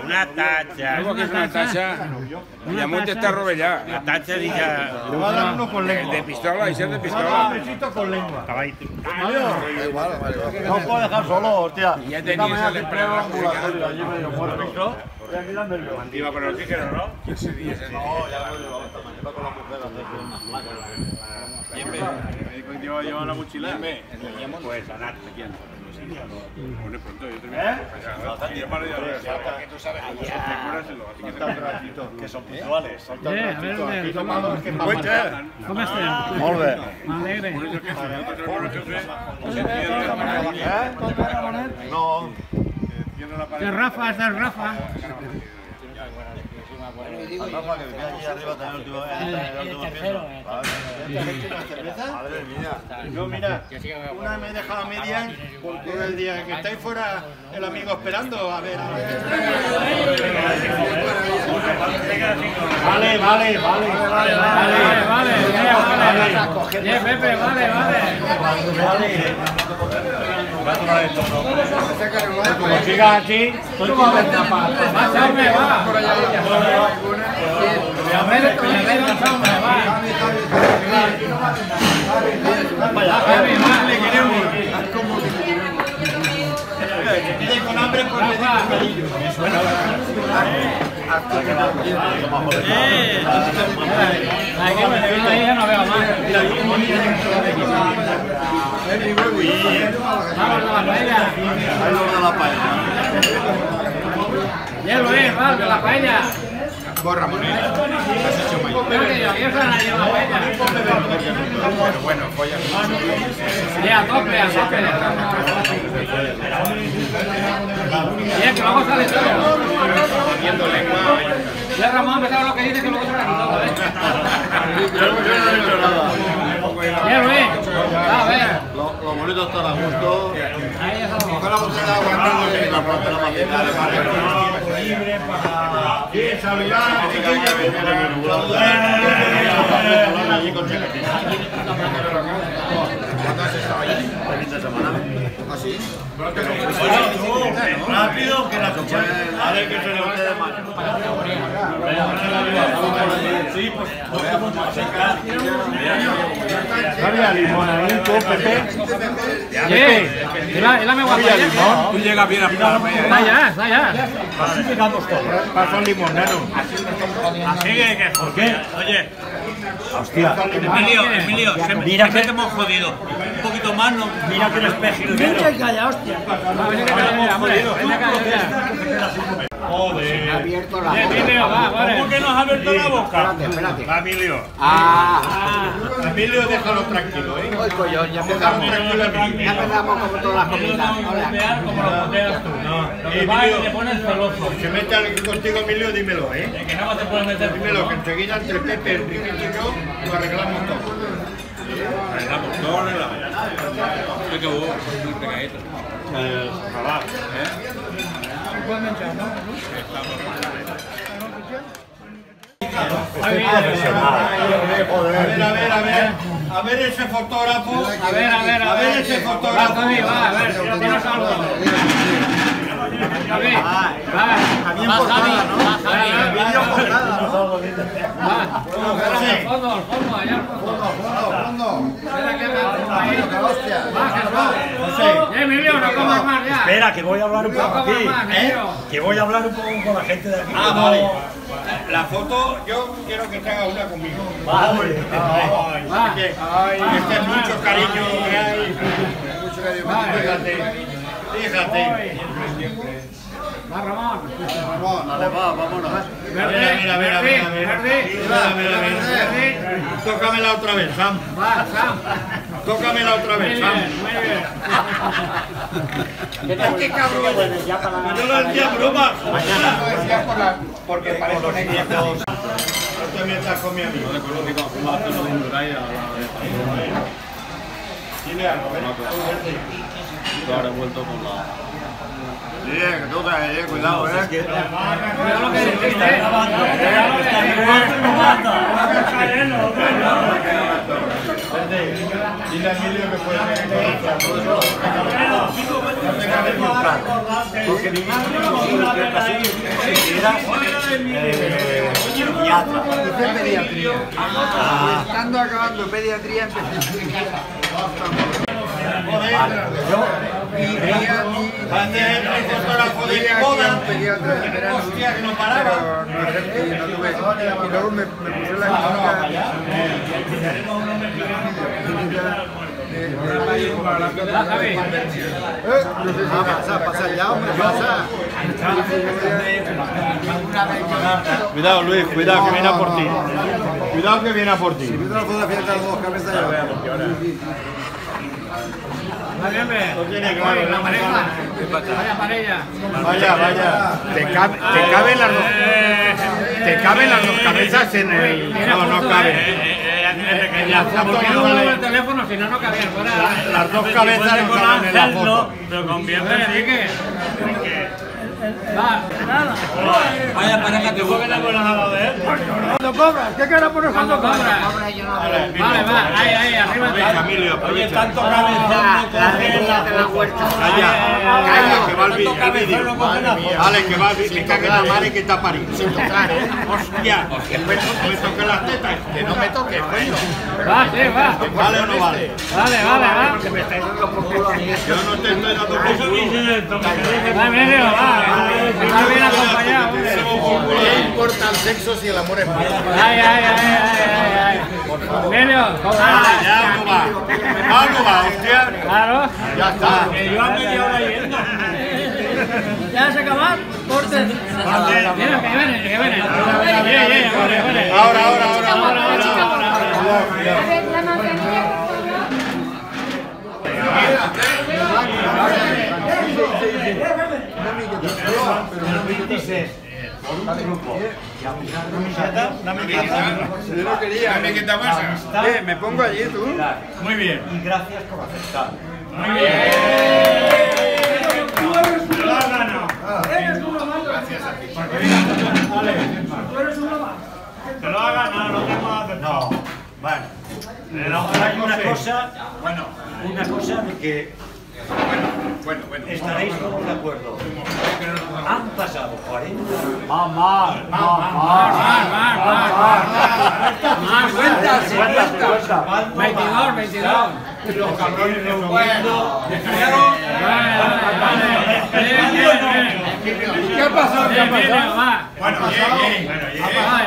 Una tacha. ¿Cómo que es una tacha? Villamonte está robellada. La tacha dice... Le va a dar uno con lengua. De pistola y ser de Un pistola. besito con lengua. Caballito. No os puedo dejar solo, hostia. Ya tenías el empleo. Allí medio muerto. Iba con el oxígeno, ¿no? Ese día, ese día. No, ya lo llevaba también. Iba con la mujer a hacer. Lleva la mochila. Pues a nada. Pone pronto, yo te Que son puntuales. A ver, ¿Cómo estás? Molt bé. M'alegre. No. De Rafa, es del Rafa. Rafa, que vivía allí arriba también el último piso. ¿Una cerveza? Madre mía. Yo, mira, una me he dejado a medias porque el día que estáis fuera el amigo esperando, a ver. Vale. Pepe, vale. Como sigas así, estoy con el tapa. Va, hombre, va. Pide con hambre por pedir bocadillo. Ahí ya no veo más. Vamos a la paella. Ahí lo de la paella. Ya lo es, Val, de la paella. Vos, Ramón, ¿eh? Has hecho mayor. Yo se la llevo la paella. Bueno, folla. Ya, a tope. Bien, que vamos a salir todo. Comiendo lengua. Ya, Ramón, me sabe lo que dice que luego se la quitó, ¿eh? Yo no he hecho nada. Bien, Luis. A ver. Lo bonito está a gusto. Ahí ya estamos. Con la botella de agua y la planta la maceta. Libre para saludar. Allí con chaquetina. ¿Cuándo has estado allí? El fin de semana. ¿Ah, sí? Rápido, que la cuchara. A ver que se levante de mano. Sí, pues podemos secar. Había limón ahí, tú, Pepe. Él me guapa ya. Tú llegas bien a la paella. Está ya. Así pegamos todo. Paso limonero. Así que, ¿por qué? Oye, Hostia. Emilio, mira que te hemos jodido. Un poquito más, ¿no? Mira que el espejilero. Joder. ¿Cómo que nos ha abierto la boca? Espérate. Emilio. Emilio, déjalo tranquilo, ¿eh? Ya Déjalo tranquilo, Emilio. empezamos como todas las comidas. Como lo puteas tú. Lo que pasa es que te pones celoso. Si se mete alguien contigo, Emilio, dímelo, ¿eh? Que no te puedes meter. Dímelo, que enseguida entre Pepe, Enrique y yo lo arreglamos todo. Arreglamos todo, Es que hubo muy pegadito. Ojalá. A ver ese fotógrafo. A ver ese fotógrafo. Javi, va, a ver, tienes algo. Javi, También portada, ¿no? Vídeo portada, ¿no? al fondo, allá al fondo. Espera que me Hostia. Emilio, no comas más ya. Espera, que voy a hablar un poco No aquí. comas más, Emilio. Que voy a hablar un poco con la gente de aquí. Ah, vale. La foto, yo quiero que te haga una conmigo. Vale. Este es mucho cariño que hay. Mucho cariño. Fíjate. Va, Ramón. Dale, vámonos. Verde. Tócamela otra vez, Sam. Va, Sam. Tócamela otra vez, Sam. ¿Qué cabrón eres ya para Yo lo decía broma. porque parezco negro. No te metas con mi amigo. Dile algo, Ahora he vuelto con la... Sí, que tú traes, cuidado, Cuidado lo que dijiste. Dile a Emilio que puede venir. Porque mi madre que casi era pediatra. Hice pediatría. Estando acabando pediatría empecé. Y veía Va a hacer el fotógrafo de mi boda. Hostia, que no paraba. no ejercí, no tuve. Y luego me puse la Pasa ya, hombre, pasa. Cuidado, Luis, cuidado que viene a por ti. Cuidado que viene a por ti. Una fotografía de las dos cabezas ya. La pareja. Vaya pareja. Vaya. Te caben las dos cabezas en el. No caben. ¿Por qué no mueve el teléfono? Si no, no cabía fuera. Las dos cabezas no caben en la foto. Pero convierte en que. Va, nada. Vaya pareja que juega la bola de él. ¿Cuándo cobras? ¿Qué cara pones ¿Cuándo cobra? Vale, va, ahí, arriba. Camilo, Oye, tanto cabezón no coge la huerta. Calla, que va el vídeo. Vale, que va el vídeo. Me cague la madre que está París. Sin tocar, Hostia, después no me toques las tetas. Que no me toques, coño. Va, sí, va. ¿Vale o no vale? Vale, va. Yo no te estoy dando por culo. Va, Emilio, va. Está bien acompañado. ¿Qué importa el sexo si el amor es bueno? Ay. Emilio, Ya no va, hostia. claro. Ya está. Yo a media hora yendo. ¿Ya se acabó? Corten. Que viene. Ahora. A ver, la manzanilla, Me pongo allí, tú. Muy bien. Y gracias por aceptar. Muy bien. Te lo has ganado. Te lo has ganado, no tengo aceptado. No, bueno. Pero hay una cosa de que estaréis todos de acuerdo. Han pasado 40 Más, cuenta. 22. Los cabrones de ¿Qué ha pasado? Va. Bueno,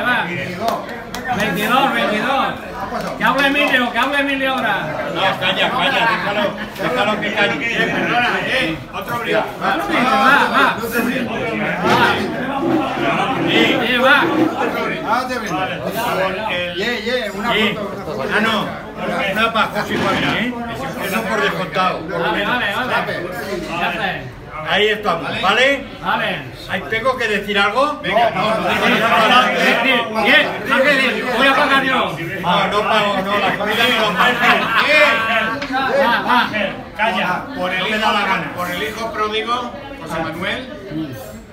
Va. 22. Que hable Emilio ahora. No, calla, déjalo que calle. perdona, otro brillo. Va. Una foto. Una para José Fabián, eso por descontado. Vale. Ya está. Ahí estamos, ¿vale? Vale. Ahí tengo que decir algo. Venga, Voy a pagar yo. no pago, no, la comida no lo pago. Va. Calla, por el hijo pródigo, José Manuel,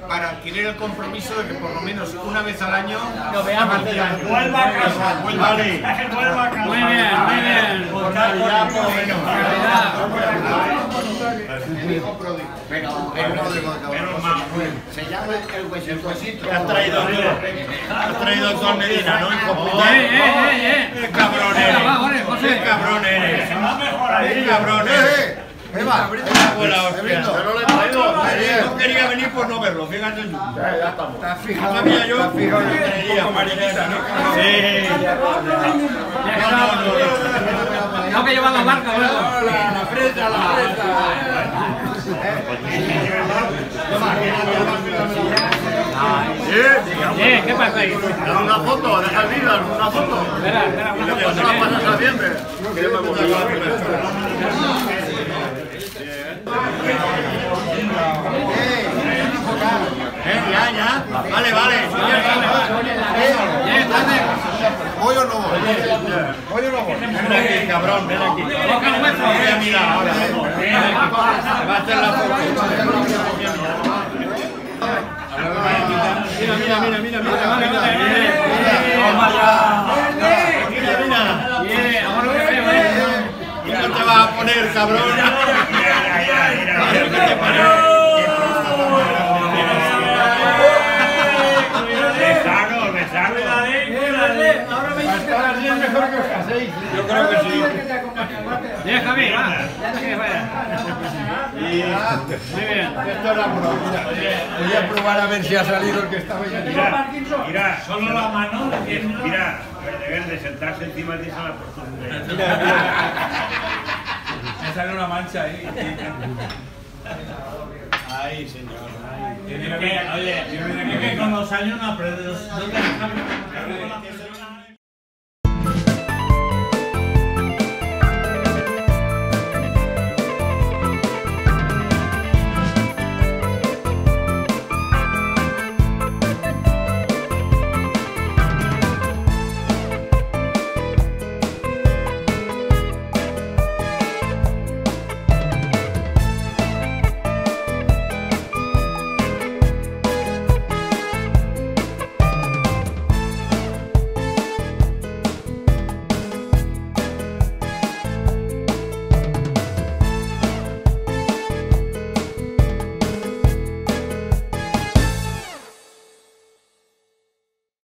para adquirir el compromiso de que por lo menos una vez al año Lo veamos. vuelva a casa. Vuelva a casa. Muy bien. Se llama el huesito. Has traído dos Medina, ¿no? Hijo puta. ¡Qué cabrón eres! ¡Qué cabrón eres! ¡Qué cabrón eres! Eva, No quería venir por no verlo, fíjate tú. ya estamos. Está fijado. Sabía yo. Está fijado. Como marineta, ¿no? Sí. Tengo que llevar la barca luego. La fresa. ¿Qué pasa ahí? Una foto, deja el vídeo, una foto. Espera, una foto. pasas a bien, que yo me voy Ya. Vale. ¿Voy o no voy? Ven aquí, cabrón, ven aquí. Voy a mirar ahora. Va a hacer la foto. Mira. ¿Cómo te vas a poner, cabrón? Ahora me dices que así es mejor que os caséis. Yo creo que sí. Déjame, va. Ya te vaya. Muy bien. Esto era broma. Voy a probar a ver si ha salido el que estaba ya. Mira, solo la mano. Mira, de sentarse encima de esa la postura. Me sale una mancha ahí. Ay, señor. Oye, que con los años no aprendes.